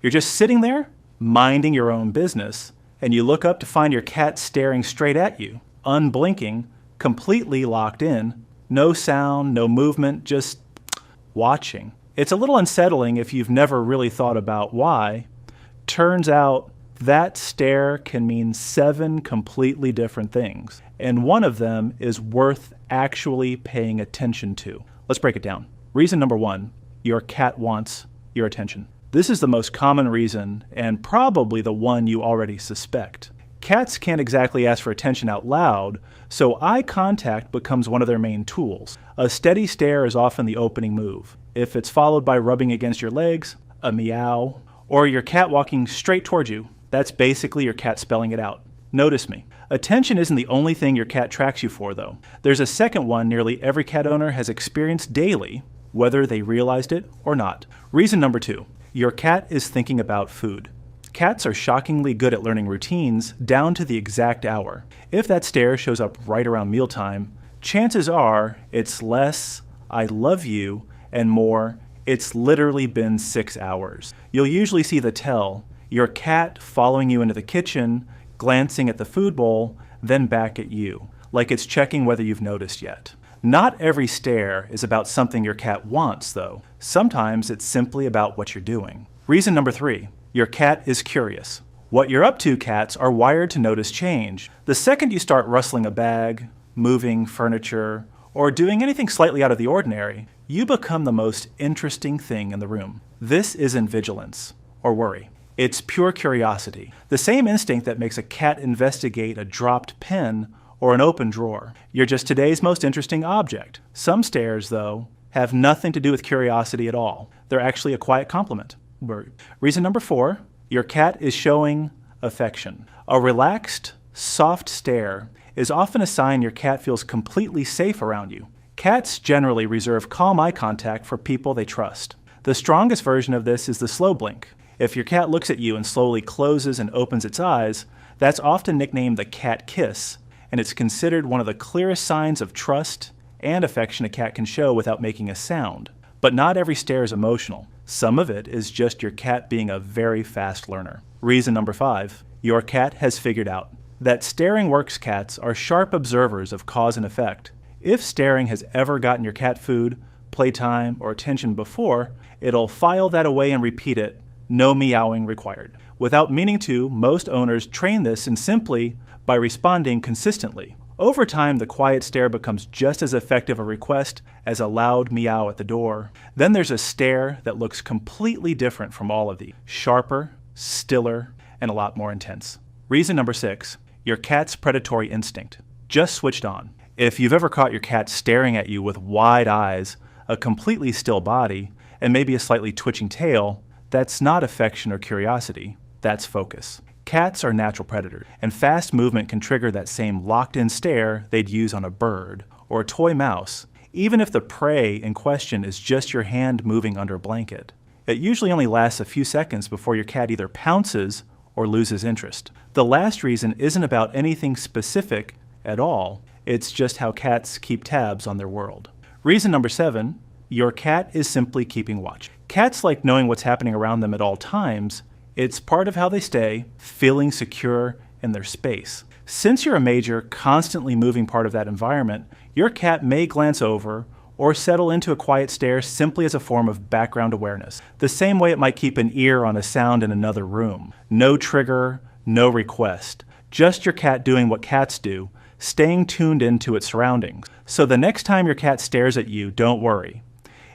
You're just sitting there, minding your own business, and you look up to find your cat staring straight at you, unblinking, completely locked in, no sound, no movement, just watching. It's a little unsettling if you've never really thought about why. Turns out that stare can mean 7 completely different things, and one of them is worth actually paying attention to. Let's break it down. Reason number 1, your cat wants your attention. This is the most common reason, and probably the one you already suspect. Cats can't exactly ask for attention out loud, so eye contact becomes one of their main tools. A steady stare is often the opening move. If it's followed by rubbing against your legs, a meow, or your cat walking straight towards you, that's basically your cat spelling it out. Notice me. Attention isn't the only thing your cat tracks you for, though. There's a second one nearly every cat owner has experienced daily, whether they realized it or not. Reason number 2. Your cat is thinking about food. Cats are shockingly good at learning routines down to the exact hour. If that stare shows up right around mealtime, chances are it's less, "I love you," and more, "It's literally been 6 hours." You'll usually see the tell, your cat following you into the kitchen, glancing at the food bowl, then back at you, like it's checking whether you've noticed yet. Not every stare is about something your cat wants, though. Sometimes it's simply about what you're doing. Reason number 3, your cat is curious. What you're up to cats are wired to notice change. The second you start rustling a bag, moving furniture, or doing anything slightly out of the ordinary, you become the most interesting thing in the room. This isn't vigilance or worry. It's pure curiosity. The same instinct that makes a cat investigate a dropped pen or an open drawer. You're just today's most interesting object. Some stares, though, have nothing to do with curiosity at all. They're actually a quiet compliment. Reason number 4, your cat is showing affection. A relaxed, soft stare is often a sign your cat feels completely safe around you. Cats generally reserve calm eye contact for people they trust. The strongest version of this is the slow blink. If your cat looks at you and slowly closes and opens its eyes, that's often nicknamed the cat kiss, and it's considered one of the clearest signs of trust and affection a cat can show without making a sound. But not every stare is emotional. Some of it is just your cat being a very fast learner. Reason number 5, your cat has figured out that staring works. Cats are sharp observers of cause and effect. If staring has ever gotten your cat food, playtime, or attention before, it'll file that away and repeat it, no meowing required. Without meaning to, most owners train this and simply by responding consistently. Over time, the quiet stare becomes just as effective a request as a loud meow at the door. Then there's a stare that looks completely different from all of these. Sharper, stiller, and a lot more intense. Reason number 6, your cat's predatory instinct just switched on. If you've ever caught your cat staring at you with wide eyes, a completely still body, and maybe a slightly twitching tail, that's not affection or curiosity, that's focus. Cats are natural predators, and fast movement can trigger that same locked-in stare they'd use on a bird or a toy mouse, even if the prey in question is just your hand moving under a blanket. It usually only lasts a few seconds before your cat either pounces or loses interest. The last reason isn't about anything specific at all, it's just how cats keep tabs on their world. Reason number 7, your cat is simply keeping watch. Cats like knowing what's happening around them at all times. It's part of how they stay, feeling secure in their space. Since you're a major, constantly moving part of that environment, your cat may glance over or settle into a quiet stare simply as a form of background awareness, the same way it might keep an ear on a sound in another room. No trigger, no request, just your cat doing what cats do, staying tuned into its surroundings. So the next time your cat stares at you, don't worry.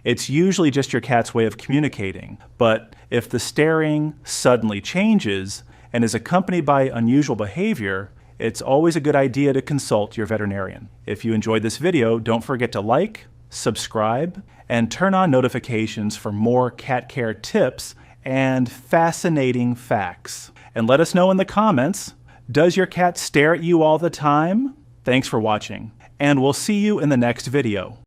It's usually just your cat's way of communicating, but if the staring suddenly changes and is accompanied by unusual behavior, it's always a good idea to consult your veterinarian. If you enjoyed this video, don't forget to like, subscribe, and turn on notifications for more cat care tips and fascinating facts. And let us know in the comments, does your cat stare at you all the time? Thanks for watching, and we'll see you in the next video.